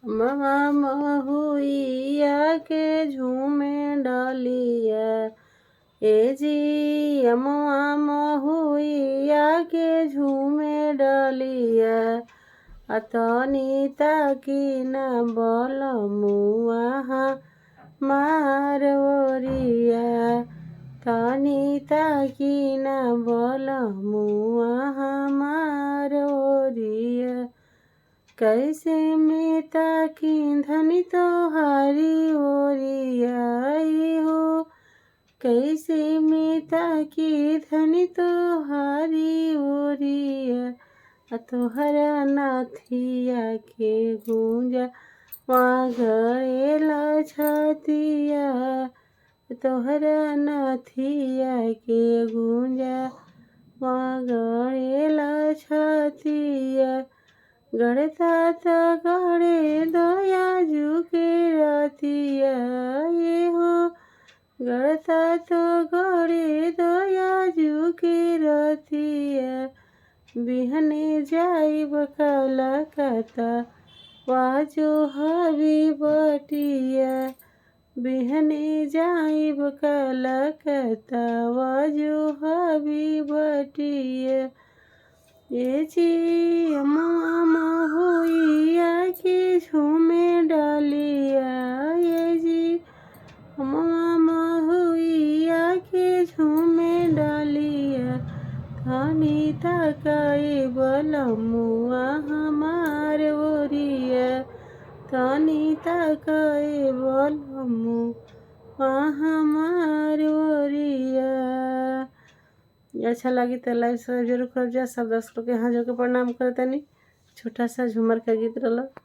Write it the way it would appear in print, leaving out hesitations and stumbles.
मवा महुइया के झूमे डलिया। ए जी अमवा महुइया के झूमे डलिया। अतनी ताकी न बलमुआ मार ओरिया। तनी ताकी न बलमुआ मार ओरिया। कैसे में ताकी धनी तोहारी ओरिया हो। कैसे में ताकी धनी तोहारी ओरिया। तोहरा नाथिया के गूंजा वहाँ गएला छतिया। तोहरा नाथिया के गूंजा वहाँ गएला छतिया। गड़ता त गड़े दया जुके रतिया ये हो। गड़ता तो गड़े दया जुके रतिया। बिहने जाइब कलकत्ता वाजो हबी बटिया। बिहने जाइब कलकत्ता वाजो हबी बटिया। ये जी अमवा महुइया के झूमे डलिया। ये जी अमवा महुइया के झूमे डलिया। धनी ताकाए बलमुआ हमार ओरिया। धनी ताकाए बलमुआ हमार ओरिया। अच्छा लगी तो लाइक सब्सक्राइब जरूर कर जा। सब दर्शकों के हाथ जोड़ के प्रणाम करतनी। छोटा सा झूमर का गीत रहा।